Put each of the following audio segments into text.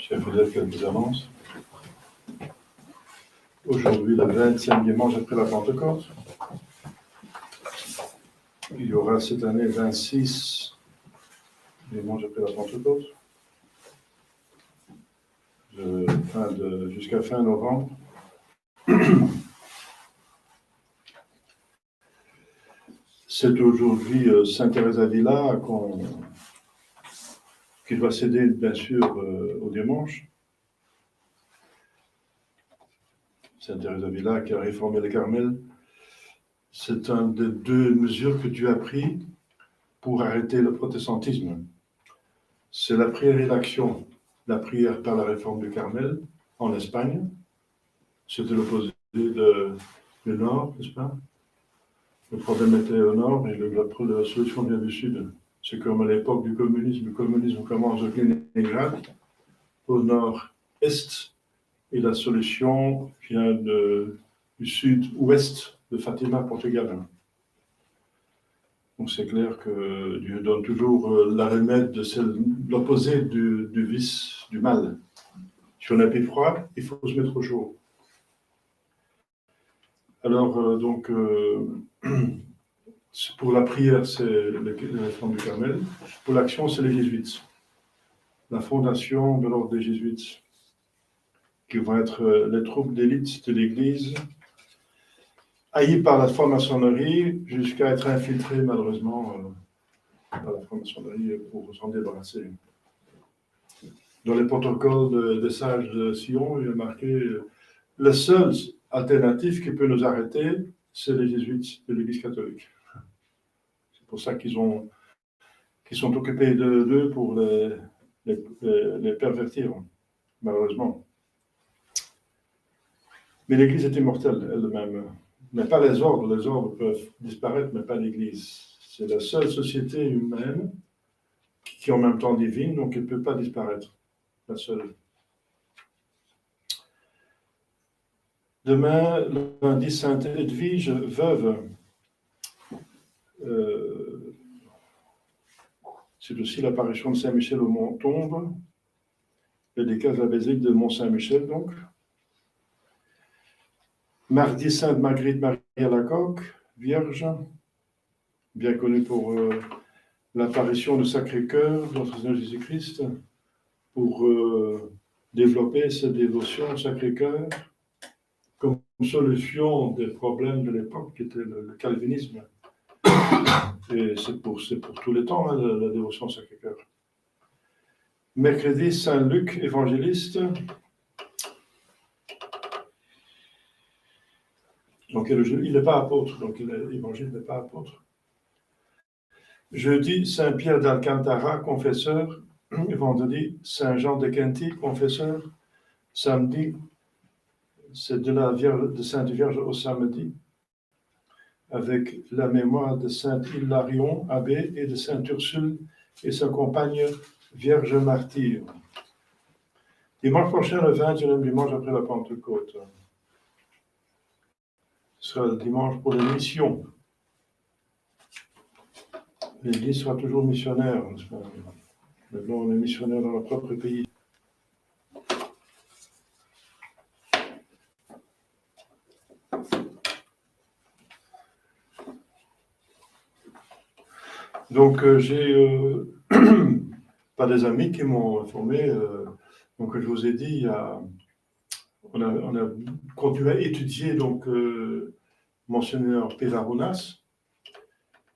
Chers fidèles, quelques annonces. Aujourd'hui, le 20e dimanche après la Pentecôte. Il y aura cette année 26 dimanches après la Pentecôte. Jusqu'à fin novembre. C'est aujourd'hui Sainte Thérèse d'Avila qui doit céder, bien sûr, au dimanche. Sainte Thérèse d'Avila qui a réformé le Carmel. C'est une des deux mesures que Dieu a prises pour arrêter le protestantisme. C'est la prière et l'action. La prière par la réforme du Carmel en Espagne. C'était l'opposé du Nord, n'est-ce pas? Le problème était au Nord et la solution vient du Sud. C'est comme à l'époque du communisme. Le communisme commence au Kaliningrad, au Nord-Est, et la solution vient du Sud-Ouest de Fatima, Portugal. Donc c'est clair que Dieu donne toujours la remède de l'opposé du vice, du mal. Si on a plus froid, il faut se mettre au chaud. Alors, pour la prière, c'est la réforme du Carmel. Pour l'action, c'est les jésuites. La fondation de l'ordre des jésuites, qui vont être les troupes d'élite de l'Église, haïes par la franc-maçonnerie, jusqu'à être infiltrées, malheureusement, par la franc-maçonnerie pour s'en débarrasser. Dans les protocoles des sages de Sion, il y a marqué la seule alternative qui peut nous arrêter, c'est les jésuites de l'Église catholique. C'est pour ça qu'ils sont occupés d'eux pour les pervertir, malheureusement. Mais l'Église est immortelle elle-même. Mais pas les ordres. Les ordres peuvent disparaître, mais pas l'Église. C'est la seule société humaine qui est en même temps divine, donc elle ne peut pas disparaître. La seule. Demain, lundi, Sainte Edwige, veuve. C'est aussi l'apparition de Saint-Michel au Mont-Tombe, et des cases de la basilique de Mont-Saint-Michel, donc. Mardi, Sainte Marguerite Marie Alacoque, Vierge, bien connue pour l'apparition du Sacré-Cœur de notre Seigneur Jésus-Christ, pour développer cette dévotion au Sacré-Cœur comme solution des problèmes de l'époque, qui était le calvinisme. Et c'est pour tous les temps, hein, la dévotion au Sacré-Cœur. Mercredi, Saint-Luc, évangéliste. Donc, il n'est pas apôtre, donc l'évangile n'est pas apôtre. Jeudi, Saint-Pierre d'Alcantara, confesseur. Vendredi, Saint-Jean de Quinty, confesseur. Samedi, c'est de Sainte Vierge au samedi, avec la mémoire de Saint Hilarion, abbé, et de Sainte Ursule et sa compagne Vierge martyre. Dimanche prochain, le 21e dimanche après la Pentecôte. Ce sera le dimanche pour les missions. L'Église sera toujours missionnaire. Maintenant, on est missionnaire dans notre propre pays. Donc, j'ai pas des amis qui m'ont informé. Donc, je vous ai dit, on a continué à étudier donc Monseigneur Pévarounas,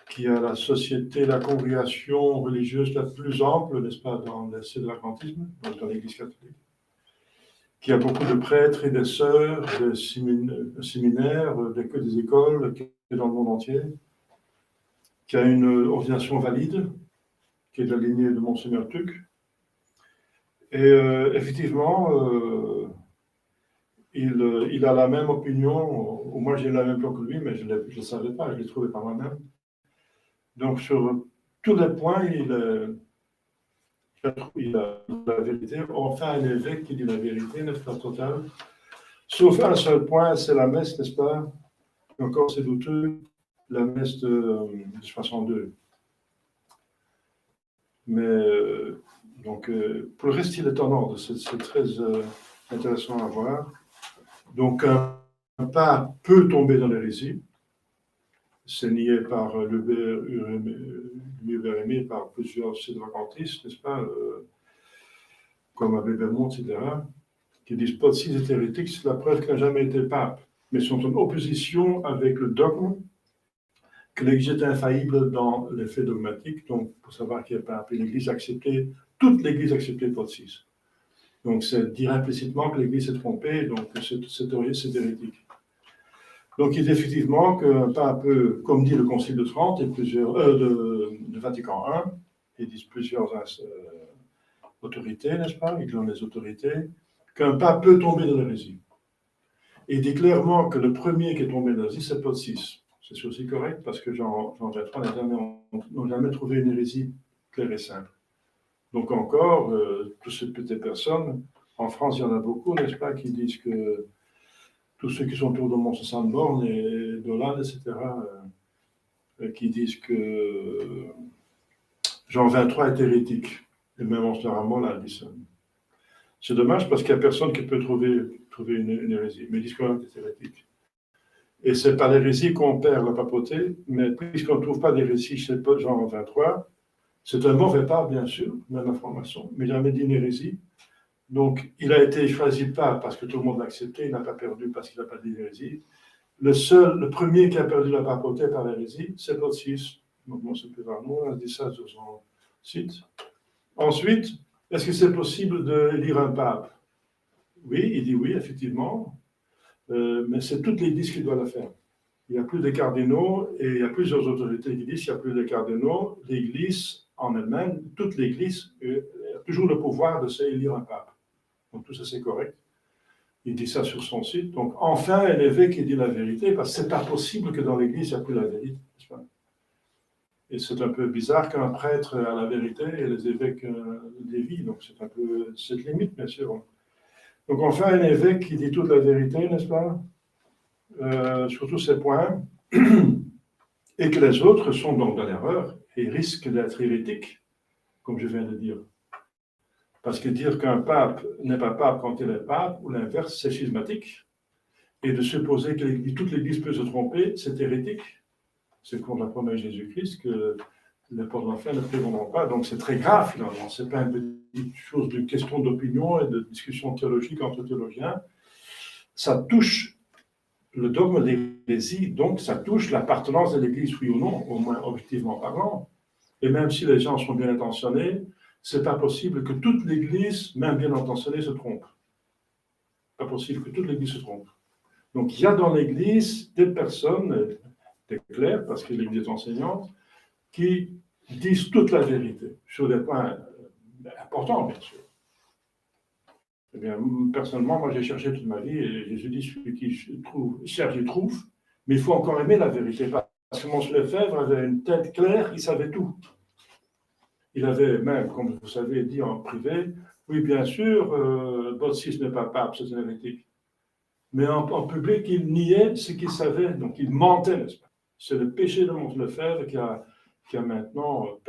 qui a la société, la congrégation religieuse la plus ample, n'est-ce pas, dans l'essai de l'Adventisme, dans l'Église catholique, qui a beaucoup de prêtres et de sœurs, des séminaires, des écoles, qui est dans le monde entier, qui a une ordination valide, qui est de la lignée de Monseigneur Tuc. Et effectivement, il a la même opinion, ou moi j'ai la même opinion que lui, mais je ne le savais pas, je l'ai trouvé par moi-même. Donc sur tous les points, il a la vérité. Enfin, un évêque qui dit la vérité, n'est-ce pas, totale. Sauf un seul point, c'est la messe, n'est-ce pas? Et encore, c'est douteux, la messe de 62. Mais Donc, pour le reste, il est en ordre. C'est très intéressant à voir. Donc, un pape peut tomber dans l'hérésie. C'est nié par l'UVRMI, par plusieurs sédvacantistes, n'est-ce pas, comme Abbé Bermond, etc., qui disent Paul VI est hérétique, c'est la preuve qu'il n'a jamais été pape, mais sont en opposition avec le dogme que l'Église est infaillible dans les faits dogmatiques, donc pour savoir qui est pape. Et l'Église acceptait, toute l'Église acceptait Paul VI. Donc c'est dire implicitement que l'Église s'est trompée, donc cette théorie c'est hérétique. Donc il dit effectivement qu'un pape peut, comme dit le Concile de Trente et plusieurs de Vatican I, ils disent plusieurs autorités, n'est-ce pas, ils donnent les autorités, qu'un pape peut tomber dans l'hérésie. Et il dit clairement que le premier qui est tombé dans l'hérésie, c'est Paul VI. C'est aussi correct parce que Jean XXIII n'a jamais trouvé une hérésie claire et simple. Donc encore, toutes ces petites personnes, en France il y en a beaucoup, n'est-ce pas, qui disent que tous ceux qui sont autour de Mont-Saint-Borne et d'Hollande, etc., qui disent que Jean XXIII est hérétique. Et même Monseigneur Ramon l'a dit ça. C'est dommage parce qu'il n'y a personne qui peut trouver une hérésie, mais ils disent quand même que c'est hérétique. Et ce n'est pas l'hérésie qu'on perd la papauté, mais puisqu'on ne trouve pas d'hérésie chez Jean XXIII, c'est un mauvais pape, bien sûr, même information, mais il n'a jamais dit une hérésie. Donc, il a été choisi pape parce que tout le monde l'a accepté, il n'a pas perdu parce qu'il n'a pas dit l'hérésie. Le premier qui a perdu la papauté par l'hérésie, c'est Paul VI. Donc, bon, c'est plus rare, on a dit ça sur son site. Ensuite, est-ce que c'est possible d'élire un pape? Oui, il dit oui, effectivement, mais c'est toute l'Église qui doit le faire. Il n'y a plus de cardinaux et il y a plusieurs autorités qui disent qu'il n'y a plus de cardinaux. L'Église en elle-même, toute l'Église a toujours le pouvoir de s'élire un pape. Donc tout ça c'est correct. Il dit ça sur son site. Donc enfin un évêque qui dit la vérité, parce que c'est pas possible que dans l'Église il n'y a plus la vérité. Et c'est un peu bizarre qu'un prêtre a la vérité et les évêques dévient. Donc c'est un peu cette limite, bien sûr. Donc enfin un évêque qui dit toute la vérité, n'est-ce pas, sur tous ces points, et que les autres sont donc dans l'erreur et risquent d'être hérétiques, comme je viens de dire. Parce que dire qu'un pape n'est pas pape quand il est pape, ou l'inverse, c'est schismatique. Et de supposer que toute l'Église peut se tromper, c'est hérétique. C'est contre la promesse de Jésus-Christ que les portes d'enfer ne prévaudront pas. Donc c'est très grave finalement. Ce n'est pas une petite chose de question d'opinion et de discussion théologique entre théologiens. Ça touche le dogme de l'hérésie, donc ça touche l'appartenance de l'Église, oui ou non, au moins objectivement parlant. Et même si les gens sont bien intentionnés, c'est pas possible que toute l'Église, même bien intentionnée, se trompe. Pas possible que toute l'Église se trompe. Donc il y a dans l'Église des personnes, des clercs, parce que l'Église est enseignante, qui disent toute la vérité, sur des points importants, bien sûr. Eh bien, personnellement, moi j'ai cherché toute ma vie, et Jésus dit, celui qui cherche, il trouve, mais il faut encore aimer la vérité, parce que Mons Lefebvre avait une tête claire, il savait tout. Il avait même, comme vous savez, dit en privé, oui, bien sûr, Paul VI n'est pas pape, c'est une hérétique. Mais en public, il niait ce qu'il savait, donc il mentait, n'est-ce pas? C'est le péché de Mons Lefebvre qui a maintenant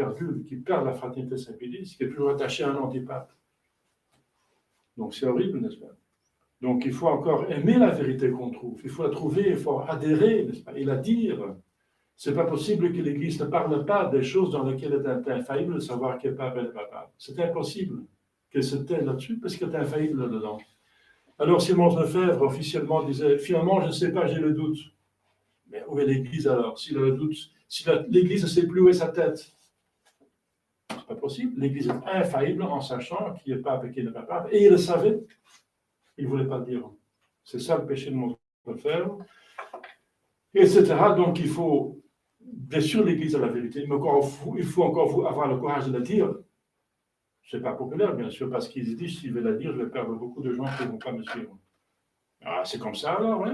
qui perd la fraternité Saint-Pédis, qui est toujours attaché à un antipape. Donc c'est horrible, n'est-ce pas? Donc il faut encore aimer la vérité qu'on trouve, il faut la trouver, il faut adhérer, n'est-ce pas? Et la dire. C'est pas possible que l'Église ne parle pas des choses dans lesquelles elle est infaillible de savoir qu'elle n'est pas belle et pas pape. C'est impossible qu'elle se taise là-dessus parce qu'elle est infaillible là-dedans. Alors, si Mons Lefebvre officiellement disait finalement, je ne sais pas, j'ai le doute. Mais où est l'Église alors? S'il a le doute, si l'Église ne sait plus où est sa tête, c'est pas possible. L'Église est infaillible en sachant qui est pape et qui n'est pas pape. Et il le savait. Il ne voulait pas le dire. C'est ça le péché de Mons Lefebvre. Etc. Donc, il faut. Bien sûr, l'Église a la vérité, mais il faut encore avoir le courage de la dire. Ce n'est pas populaire, bien sûr, parce qu'ils disent, si je vais la dire, je vais perdre beaucoup de gens qui ne vont pas me suivre. Ah, c'est comme ça alors, hein?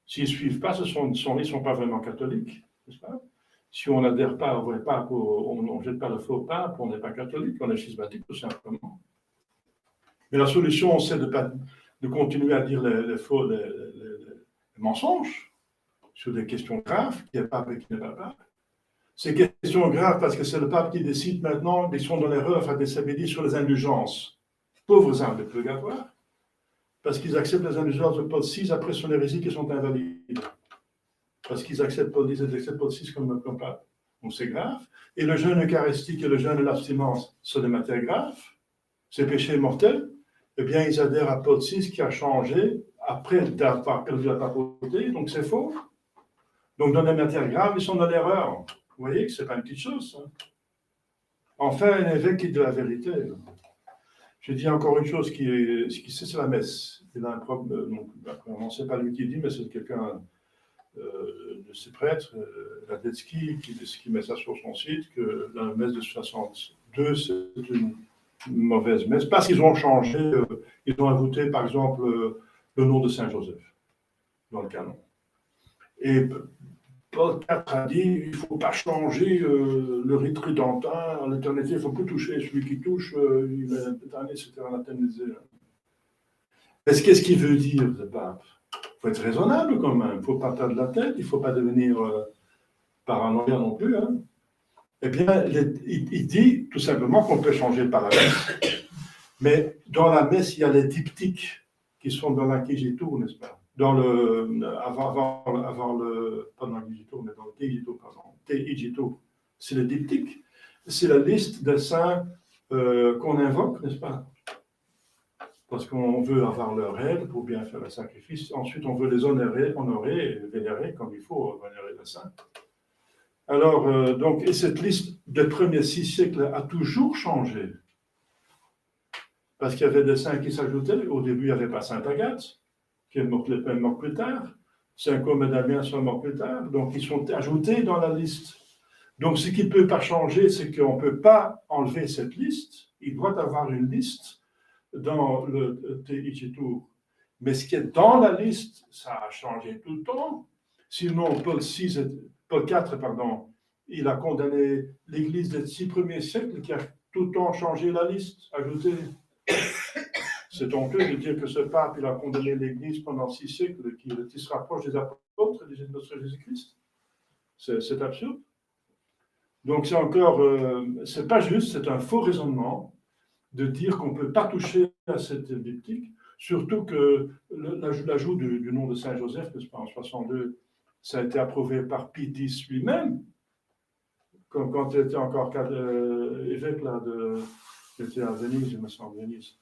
S'ils ne suivent pas, ils ne sont pas vraiment catholiques, n'est-ce pas? Si on n'adhère pas au vrai pape, on ne jette pas le faux pape, on n'est pas catholique, on est schismatique tout simplement. Mais la solution, c'est de continuer à dire les mensonges sur des questions graves, qui est pape et qui n'est pas pape. C'est une question grave parce que c'est le pape qui décide maintenant, ils sont dans l'erreur, enfin des sabédis sur les indulgences. Pauvres âmes de purgatoire, parce qu'ils acceptent les indulgences de Paul VI après son hérésie qui sont invalides. Parce qu'ils acceptent Paul X et ils acceptent Paul VI comme pape. Donc c'est grave. Et le jeûne eucharistique et le jeûne de l'abstinence sont des matières graves, c'est péché mortel. Eh bien, ils adhèrent à Paul VI qui a changé après avoir perdu la papauté, donc c'est faux. Donc dans des matières graves, ils sont dans l'erreur. Vous voyez que ce n'est pas une petite chose, ça. Enfin, un évêque qui dit la vérité. Je dis encore une chose c'est la messe. Il a un problème, donc, on ne sait pas lui qui dit, mais c'est quelqu'un de ses prêtres, Radetzky, qui met ça sur son site, que la messe de 62, c'est une mauvaise messe, parce qu'ils ont changé, ils ont ajouté, par exemple, le nom de Saint Joseph dans le canon. Et Paul IV a dit, il ne faut pas changer le rite tridentin, à l'éternité, il ne faut plus toucher. Celui qui touche, il va l'éternité, c'était anathémisé. Mais qu'est-ce qu'il veut dire, le pape? Il faut être raisonnable quand même, il ne faut pas perdre la tête, il ne faut pas devenir paranoïa non plus. Hein. Eh bien, il dit tout simplement qu'on peut changer par la messe. Mais dans la messe, il y a les diptyques qui sont dans l'inquisitoire, n'est-ce pas? Dans le, avant le, pas dans l'inquisitoire, mais dans le Teigito, pardon. Teigito, c'est le diptyque. C'est la liste des saints qu'on invoque, n'est-ce pas? Parce qu'on veut avoir leur aide pour bien faire le sacrifice. Ensuite, on veut les honorer et vénérer comme il faut vénérer les saints. Alors, donc, et cette liste des premiers 6 siècles a toujours changé. Parce qu'il y avait des saints qui s'ajoutaient. Au début, il n'y avait pas Sainte Agathe, qui est morte plus tard. Saint Côme et Damien sont morts plus tard. Donc, ils sont ajoutés dans la liste. Donc, ce qui ne peut pas changer, c'est qu'on ne peut pas enlever cette liste. Il doit avoir une liste dans le Teigito. Mais ce qui est dans la liste, ça a changé tout le temps. Sinon, Paul IV, il a condamné l'Église des 6 premiers siècles qui a tout le temps changé la liste, ajouté. C'est honteux de dire que ce pape, il a condamné l'Église pendant 6 siècles, qui se rapproche des apôtres de notre Jésus-Christ. C'est absurde. Donc c'est encore, c'est pas juste, c'est un faux raisonnement de dire qu'on ne peut pas toucher à cette diptyque, surtout que l'ajout du nom de Saint Joseph, n'est-ce pas, en 62, ça a été approuvé par Pie X lui-même, quand il était encore évêque là, il était à Venise, il me semble, Venise.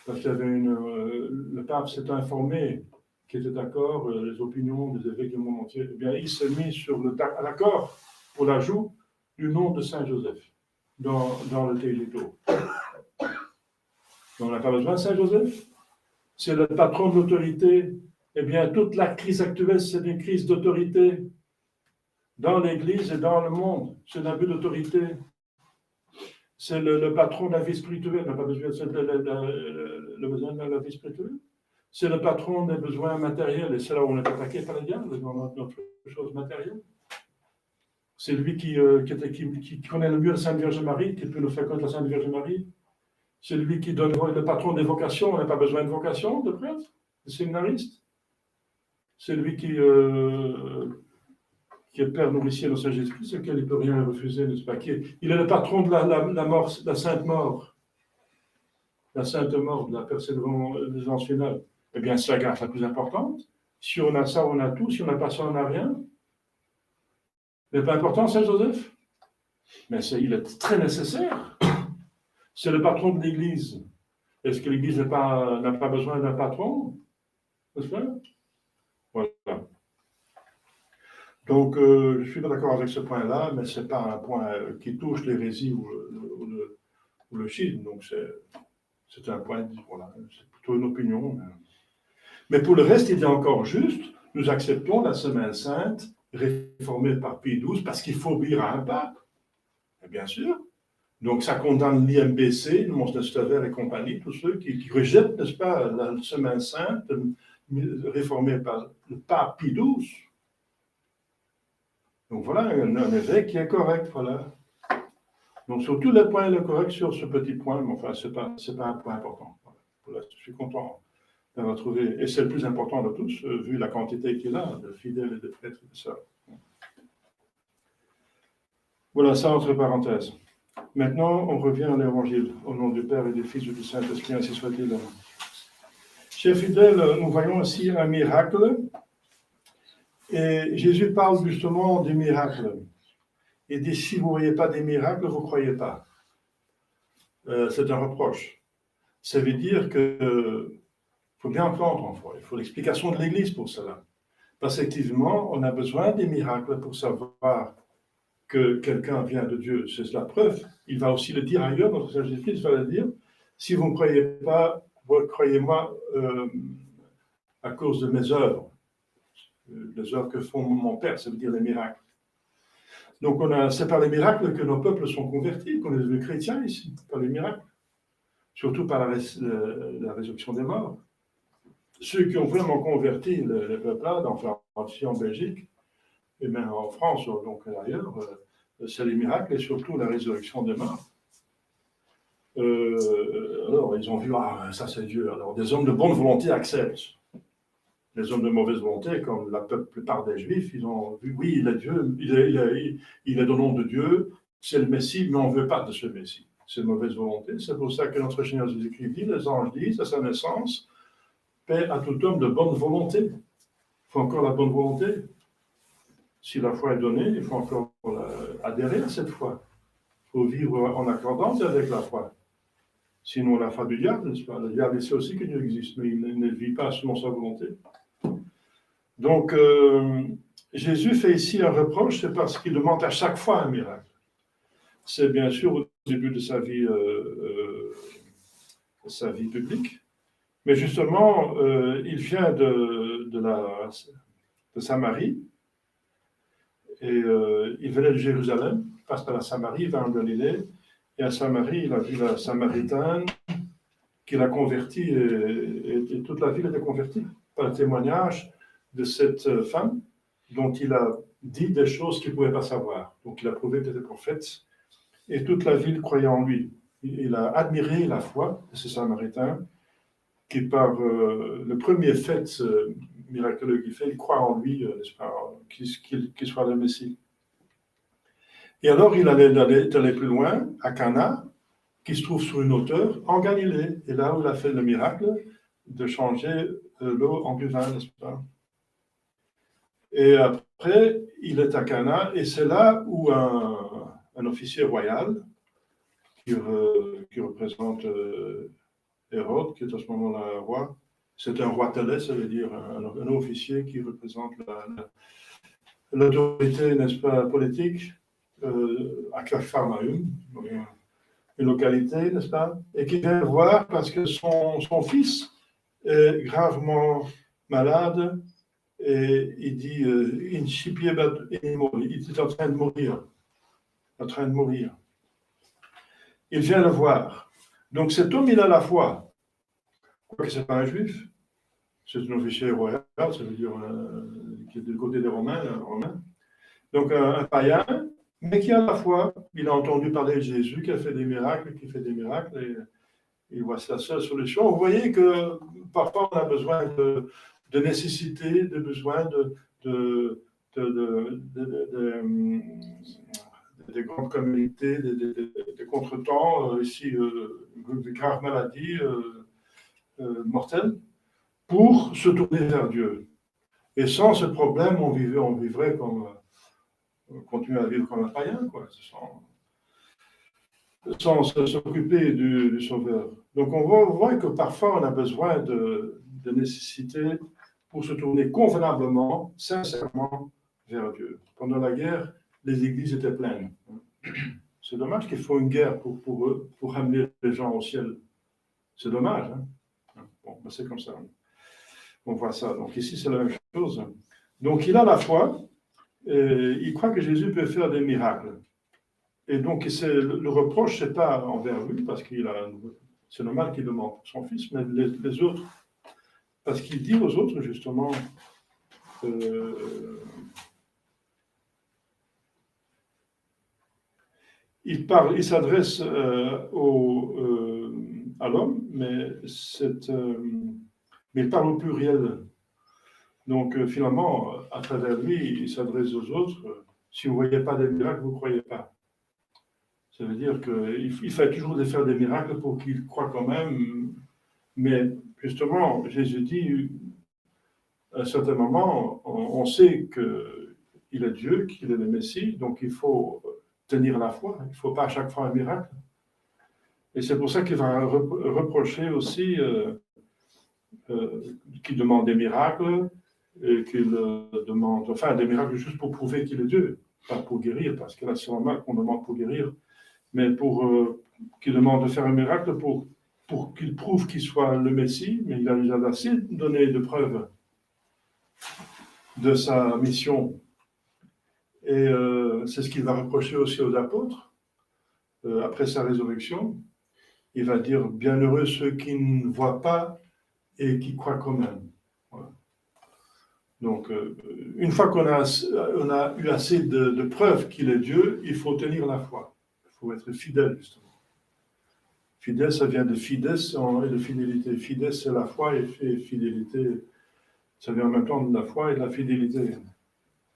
Parce qu'il y avait le pape s'est informé qu'il était d'accord, les opinions des évêques du monde entier. Eh bien, il s'est mis sur l'accord pour l'ajout du nom de Saint Joseph dans le Teigito. On n'a pas besoin de Saint Joseph. C'est le patron de l'autorité. Eh bien, toute la crise actuelle, c'est une crise d'autorité dans l'Église et dans le monde. C'est l'abus d'autorité. C'est le patron de la vie spirituelle. On n'a pas besoin le besoin de la vie spirituelle. C'est le patron des besoins matériels. Et c'est là où on est attaqué par les diables, dans notre chose matérielle. C'est lui qui connaît le mieux la Sainte Vierge Marie, qui peut nous faire connaître la Sainte Vierge Marie. C'est lui qui donne le patron des vocations. On n'a pas besoin de vocation, de prêtre, de séminariste. C'est lui qui est Père nourricier dans Saint Jésus-Christ, lequel il ne peut rien refuser, n'est-ce pas? Il est le patron de la mort, la sainte mort. La sainte mort, de la persévérance finale. Eh bien, c'est la grâce la plus importante. Si on a ça, on a tout. Si on n'a pas ça, on n'a rien. Mais pas important, Saint Joseph. Mais il est très nécessaire. C'est le patron de l'Église. Est-ce que l'Église n'a pas besoin d'un patron? N'est-ce pas? Voilà. Donc, je ne suis pas d'accord avec ce point-là, mais ce n'est pas un point qui touche l'hérésie ou le schisme. Donc, c'est un point, voilà, c'est plutôt une opinion. Mais pour le reste, il est encore juste, nous acceptons la Semaine Sainte réformée par Pie XII parce qu'il faut obéir à un pape. Et bien sûr. Donc, ça condamne l'IMBC, le Monstre Staver et compagnie, tous ceux qui rejettent, n'est-ce pas, la Semaine Sainte réformée par le pape Pie XII. Donc voilà, un évêque qui est correct, voilà. Donc sur tous les points, il est correct sur ce petit point, mais enfin, ce n'est pas un point important. Voilà. Je suis content d'avoir trouvé, et c'est le plus important de tous, vu la quantité qu'il a de fidèles et de prêtres et de sœurs. Voilà ça entre parenthèses. Maintenant, on revient à l'Évangile, au nom du Père et du Fils et du Saint-Esprit, ainsi soit-il. Chers fidèles, nous voyons ici un miracle, et Jésus parle justement des miracles. Il dit, si vous ne voyez pas des miracles, vous ne croyez pas. C'est un reproche. Ça veut dire que faut bien entendre en foi. Il faut l'explication de l'Église pour cela. Parce qu'effectivement, on a besoin des miracles pour savoir que quelqu'un vient de Dieu. C'est la preuve. Il va aussi le dire ailleurs, notre Seigneur Jésus-Christ va le dire. Si vous ne croyez pas, vous croyez-moi à cause de mes œuvres. Les œuvres que font mon Père, ça veut dire les miracles. Donc, c'est par les miracles que nos peuples sont convertis, qu'on est devenus chrétiens ici, par les miracles. Surtout par la résurrection des morts. Ceux qui ont vraiment converti le peuple là, ici en Belgique, et même en France, donc ailleurs, c'est les miracles et surtout la résurrection des morts. Alors, ils ont vu, ah, ça c'est Dieu. Alors, des hommes de bonne volonté acceptent. Les hommes de mauvaise volonté, comme la plupart des Juifs, ils ont vu, oui, il est Dieu, il est au nom de Dieu, c'est le Messie, mais on ne veut pas de ce Messie. C'est mauvaise volonté. C'est pour ça que notre Seigneur Jésus-Christ dit, les anges disent à sa naissance, paix à tout homme de bonne volonté. Il faut encore la bonne volonté. Si la foi est donnée, il faut encore adhérer à cette foi. Il faut vivre en accordance avec la foi. Sinon, la foi du diable, n'est-ce pas? Le diable sait aussi que Dieu existe, mais il ne vit pas selon sa volonté. Donc, Jésus fait ici un reproche, c'est parce qu'il demande à chaque fois un miracle. C'est bien sûr au début de sa vie publique, mais justement, il vient de Samarie, et il venait de Jérusalem, il passe par la Samarie, il va en Galilée, et à Samarie, il a vu la Samaritaine qu'il a convertie, et toute la ville était convertie par le témoignage de cette femme dont il a dit des choses qu'il ne pouvait pas savoir. Donc il a prouvé qu'il était prophète, et toute la ville croyait en lui. Il a admiré la foi de ces Samaritains, qui par le premier fait miraculeux qu'il fait, il croit en lui, qu'il soit le Messie. Et alors il allait plus loin, à Cana, qui se trouve sur une hauteur, en Galilée. Et là où il a fait le miracle de changer l'eau en du vin, n'est-ce pas? Et après, il est à Cana, et c'est là où un officier royal, qui représente Hérode, qui est à ce moment-là un roi, c'est un roi télé, ça veut dire un officier qui représente l'autorité, n'est-ce pas, politique, à Capharnaüm, une localité, n'est-ce pas, et qui vient voir parce que son fils est gravement malade, et il dit, il est en train de mourir, Il vient le voir. Donc cet homme, il a la foi. Quoique ce n'est pas un juif, c'est un officier royal, ça veut dire qui est du côté des Romains. Donc un païen, mais qui a la foi. Il a entendu parler de Jésus qui a fait des miracles, et voici la seule solution. Vous voyez que parfois on a besoin de nécessité, de besoin de des grandes communautés, des contretemps, ici, de graves maladies mortelles, pour se tourner vers Dieu. Et sans ce problème, on vivrait comme, continuer à vivre comme un païen, quoi, sans s'occuper du Sauveur. Donc on voit que parfois on a besoin de nécessité pour se tourner convenablement, sincèrement vers Dieu. Pendant la guerre, les églises étaient pleines. C'est dommage qu'il faut une guerre pour eux, pour ramener les gens au ciel. C'est dommage. Hein? Bon, ben c'est comme ça. On voit ça. Donc ici, c'est la même chose. Donc il a la foi, et il croit que Jésus peut faire des miracles. Et donc le reproche, ce n'est pas envers lui, parce c'est normal qu'il demande son fils, mais les autres, parce qu'il dit aux autres, justement, il s'adresse à l'homme, mais il parle au pluriel. Donc finalement, à travers lui, il s'adresse aux autres. Si vous ne voyez pas des miracles, vous ne croyez pas. Ça veut dire qu'il fallait toujours faire des miracles pour qu'il croie quand même. Mais justement, Jésus dit, à un certain moment, on sait qu'il est Dieu, qu'il est le Messie, donc il faut tenir la foi. Il ne faut pas à chaque fois un miracle. Et c'est pour ça qu'il va reprocher aussi qu'il demande des miracles, et qu'il demande, enfin, des miracles juste pour prouver qu'il est Dieu, pas pour guérir, parce que là, c'est normal qu'on demande pour guérir, mais pour qu'il demande de faire un miracle pour qu'il prouve qu'il soit le Messie, mais il a déjà assez donné de preuves de sa mission. Et c'est ce qu'il va reprocher aussi aux apôtres, après sa résurrection. Il va dire, bienheureux ceux qui ne voient pas et qui croient quand même. Voilà. Donc, une fois qu'on a eu assez de preuves qu'il est Dieu, il faut tenir la foi. Il faut être fidèle, justement. Fidèle, ça vient de fides et de fidélité. Fides, c'est la foi, et fidélité, ça vient en même temps de la foi et de la fidélité.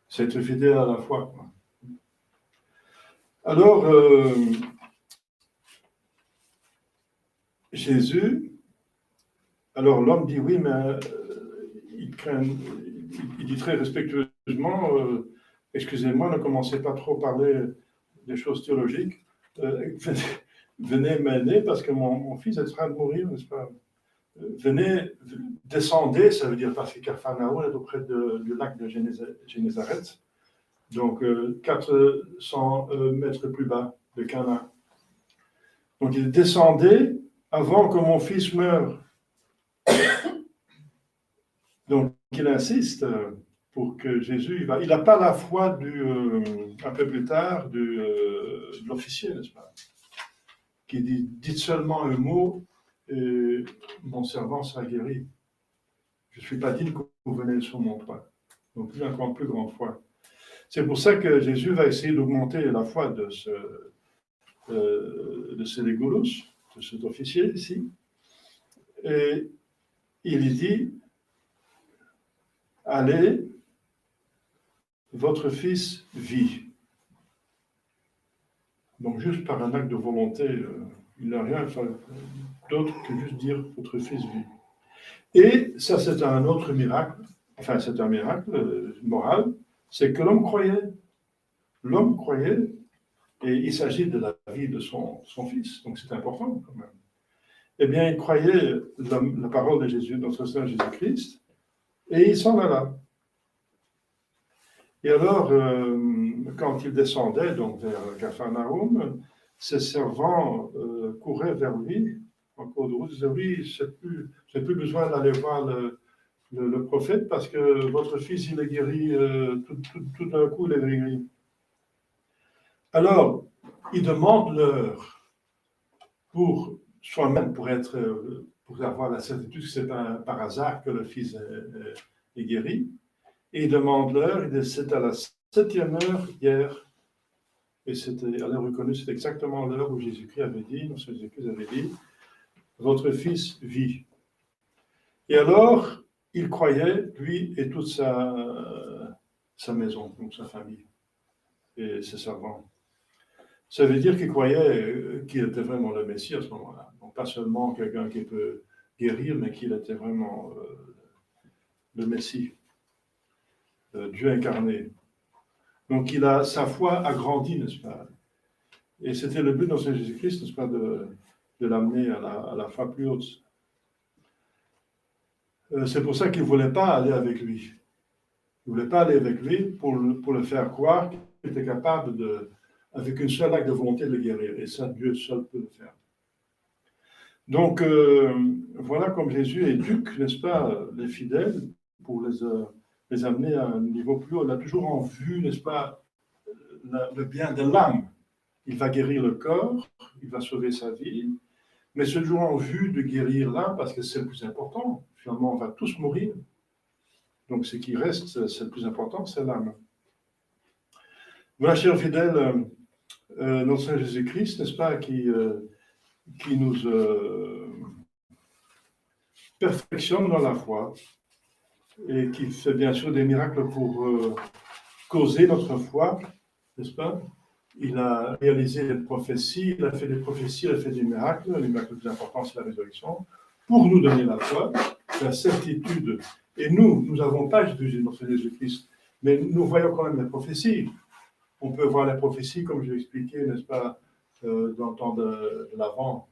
C'est être fidèle à la foi. Alors, Jésus, alors l'homme dit oui, mais il dit très respectueusement, excusez-moi, ne commencez pas trop à parler des choses théologiques, venez m'aider parce que mon fils est en train de mourir, n'est-ce pas? Venez, descendez, ça veut dire parce que Capharnaüm est auprès du lac de Génézareth, donc 400 mètres plus bas de Cana. Donc il descendait avant que mon fils meure. Donc il insiste pour que Jésus, il n'a pas la foi un peu plus tard de l'officier, n'est-ce pas? Qui dit, dites seulement un mot et mon servant sera guéri. Je ne suis pas digne que vous venez sur mon toit. Donc il a encore plus grande foi. C'est pour ça que Jésus va essayer d'augmenter la foi de Sélégoulos, de cet officier ici. Et il lui dit, allez, votre fils vit. Donc juste par un acte de volonté, il n'a rien d'autre que juste dire, votre fils vit. Et ça, c'est un autre miracle, enfin c'est un miracle moral, c'est que l'homme croyait. L'homme croyait, et il s'agit de la vie de son fils, donc c'est important quand même. Eh bien, il croyait la parole de Jésus, notre Seigneur Jésus-Christ, et il s'en alla. Et alors, quand il descendait donc vers Capharnaüm, ses servants couraient vers lui, en cours de route, ils disaient, oui, j'ai plus besoin d'aller voir le prophète parce que votre fils, il est guéri, tout d'un coup, il est guéri. Alors, il demande l'heure pour soi-même, pour avoir la certitude que c'est par hasard que le fils est guéri. Et il demande l'heure, il dit, c'est à la 7e heure hier. Et à l'heure reconnue, c'est exactement l'heure où Jésus-Christ avait dit, votre fils vit. Et alors, il croyait, lui et toute sa maison, donc sa famille et ses servants. Ça veut dire qu'il croyait qu'il était vraiment le Messie à ce moment-là. Donc, pas seulement quelqu'un qui peut guérir, mais qu'il était vraiment le Messie, Dieu incarné. Donc, sa foi a grandi, n'est-ce pas? Et c'était le but dans Jésus-Christ, n'est-ce pas, de l'amener à la foi plus haute. C'est pour ça qu'il ne voulait pas aller avec lui. Il ne voulait pas aller avec lui pour le faire croire qu'il était capable avec une seule acte de volonté de le guérir. Et ça, Dieu seul peut le faire. Donc, voilà comme Jésus éduque, n'est-ce pas, les fidèles pour les amener à un niveau plus haut. Il a toujours en vue, n'est-ce pas, le bien de l'âme. Il va guérir le corps, il va sauver sa vie, mais c'est toujours en vue de guérir l'âme parce que c'est le plus important. Finalement, on va tous mourir. Donc, ce qui reste, c'est le plus important, c'est l'âme. Voilà, chers fidèles, notre Seigneur Jésus-Christ, n'est-ce pas, qui nous perfectionne dans la foi et qui fait bien sûr des miracles pour causer notre foi, n'est-ce pas? il a réalisé des prophéties, il a fait des prophéties, il a fait des miracles. Le miracle le plus important, c'est la résurrection, pour nous donner la foi, la certitude. Et nous n'avons pas notre Jésus-Christ, mais nous voyons quand même les prophéties. On peut voir les prophéties, comme je l'ai expliqué, n'est-ce pas, dans le temps de l'Avent,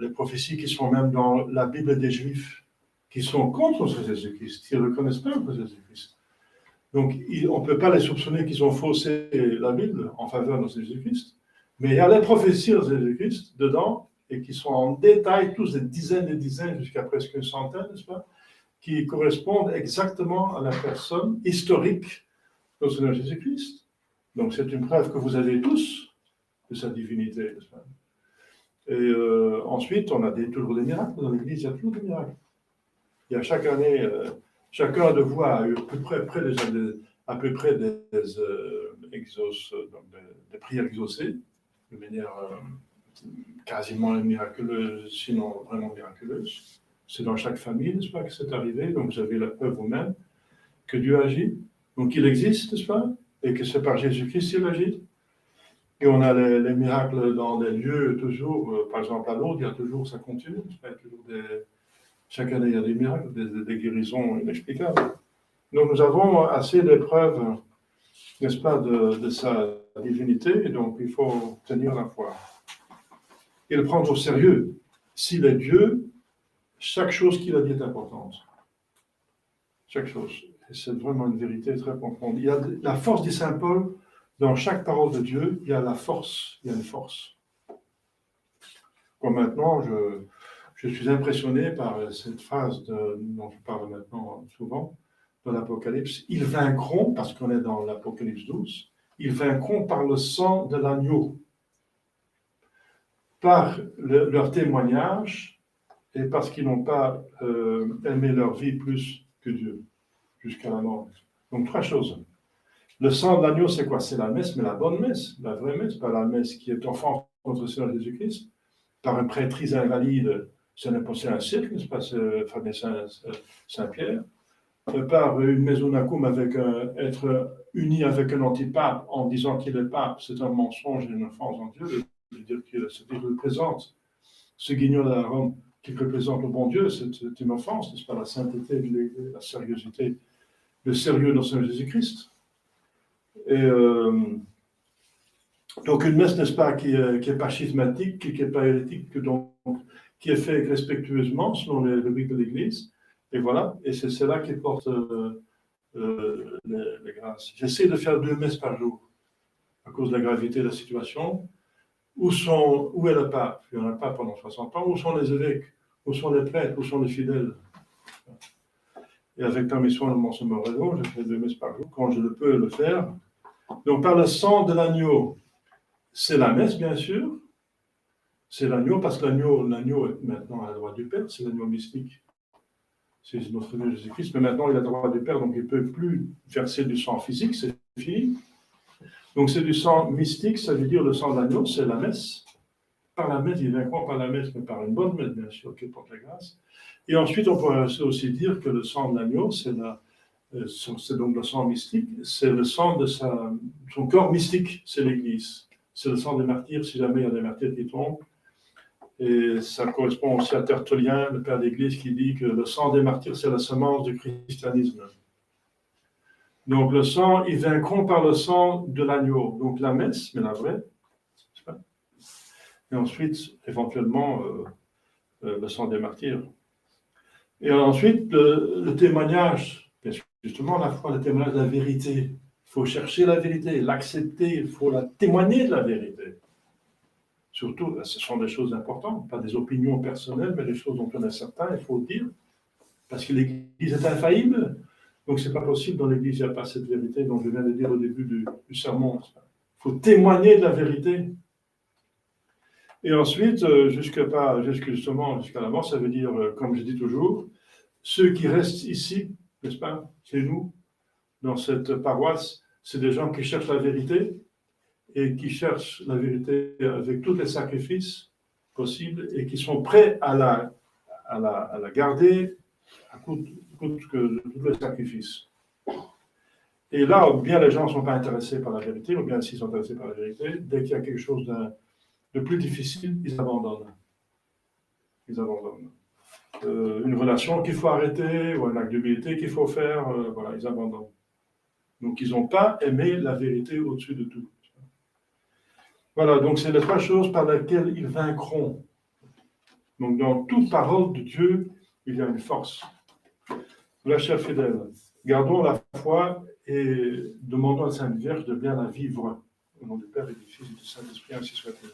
les prophéties qui sont même dans la Bible des Juifs, qui sont contre Jésus-Christ, qui ne reconnaissent pas Jésus-Christ. Donc, on ne peut pas les soupçonner qu'ils ont faussé la Bible en faveur de Jésus-Christ, mais il y a les prophéties de Jésus-Christ dedans, et qui sont en détail, tous des dizaines, jusqu'à presque une centaine, n'est-ce pas, qui correspondent exactement à la personne historique de Seigneur Jésus-Christ. Donc, c'est une preuve que vous avez tous de sa divinité, n'est-ce pas. Et ensuite, on a toujours des miracles. Dans l'Église, il y a toujours des miracles. Il y a chaque année, chacun de vous a eu à peu près des prières exaucées, de manière quasiment miraculeuse, sinon vraiment miraculeuse. C'est dans chaque famille, n'est-ce pas, que c'est arrivé. Donc, vous avez la preuve vous-même que Dieu agit. Donc, il existe, n'est-ce pas, et que c'est par Jésus-Christ qu'il agit. Et on a les miracles dans des lieux toujours, par exemple à Lourdes, il y a toujours, ça continue, il y a toujours chaque année il y a des miracles, des guérisons inexplicables. Donc nous avons assez de preuves, n'est-ce pas, de sa divinité, et donc il faut tenir la foi. Et le prendre au sérieux. S'il est Dieu, chaque chose qu'il a dit est importante. Chaque chose. Et c'est vraiment une vérité très profonde. Il y a la force du Saint Paul. Dans chaque parole de Dieu, il y a la force, il y a une force. Comme maintenant, je suis impressionné par cette phrase dont je parle maintenant souvent, dans l'Apocalypse. Ils vaincront, parce qu'on est dans l'Apocalypse 12, ils vaincront par le sang de l'agneau, par leur témoignage, et parce qu'ils n'ont pas aimé leur vie plus que Dieu, jusqu'à la mort. Donc, trois choses. Le sang de l'agneau, c'est quoi? C'est la messe, mais la bonne messe, la vraie messe, pas la messe qui est offense contre le Seigneur Jésus-Christ, par une prêtrise invalide, ce n'est pas un cirque, n'est-ce pas, Fabien Saint-Pierre, par une maisonacum avec être uni avec un antipape en disant qu'il est pape, c'est un mensonge et une offense en Dieu, je veux dire qu'il représente ce guignol à Rome qui représente le bon Dieu, c'est une offense, n'est-ce pas, la sainteté, la sérieuxité, le sérieux de notre Seigneur Jésus-Christ. Et donc une messe, n'est-ce pas, qui n'est pas schismatique, qui n'est pas hérétique, donc, qui est faite respectueusement selon les rubriques de l'Église. Et voilà, et c'est cela qui porte les grâces. J'essaie de faire 2 messes par jour, à cause de la gravité de la situation. Où est le pape? Il n'y en a pas pendant 60 ans. Où sont les évêques? Où sont les prêtres? Où sont les fidèles? Et avec permission de Monseigneur Morello, je fais 2 messes par jour, quand je le peux le faire. Donc, par le sang de l'agneau, c'est la messe, bien sûr. C'est l'agneau, parce que l'agneau est maintenant à la droite du Père, c'est l'agneau mystique. C'est notre Seigneur Jésus-Christ, mais maintenant il est à la droite du Père, donc il ne peut plus verser du sang physique, c'est fini. Donc c'est du sang mystique, ça veut dire le sang de l'agneau, c'est la messe. Par la messe, il vaincra par la messe, mais par une bonne messe, bien sûr, qui porte la grâce. Et ensuite, on pourrait aussi dire que le sang de l'agneau, c'est donc le sang mystique, c'est le sang de son corps mystique, c'est l'Église. C'est le sang des martyrs, si jamais il y a des martyrs qui tombent. Et ça correspond aussi à Tertullien, le père d'Église, qui dit que le sang des martyrs, c'est la semence du christianisme. Donc le sang, ils vaincront par le sang de l'agneau. Donc la messe, mais la vraie. Et ensuite, éventuellement, le sang des martyrs. Et ensuite, le témoignage, justement, la foi, le témoignage de la vérité. Il faut chercher la vérité, l'accepter, il faut la témoigner de la vérité. Surtout, ce sont des choses importantes, pas des opinions personnelles, mais des choses dont on est certain, il faut le dire, parce que l'Église est infaillible. Donc, ce n'est pas possible dans l'Église, il n'y a pas cette vérité dont je viens de dire au début du sermon. Il faut témoigner de la vérité. Et ensuite, jusqu'à la mort, ça veut dire, comme je dis toujours, ceux qui restent ici, n'est-ce pas, chez nous, dans cette paroisse, c'est des gens qui cherchent la vérité, et qui cherchent la vérité avec tous les sacrifices possibles et qui sont prêts à la garder à coûte que tous les sacrifices. Et là, ou bien les gens ne sont pas intéressés par la vérité, ou bien s'ils sont intéressés par la vérité, dès qu'il y a quelque chose de plus difficile, ils abandonnent. Ils abandonnent. Une relation qu'il faut arrêter, ou un acte d'humilité qu'il faut faire, voilà, ils abandonnent. Donc, ils n'ont pas aimé la vérité au-dessus de tout. Voilà, donc c'est les trois choses par lesquelles ils vaincront. Donc, dans toute parole de Dieu, il y a une force. La chère fidèle, gardons la foi et demandons à la Sainte Vierge de bien la vivre. Au nom du Père et du Fils et du Saint-Esprit, ainsi soit-il.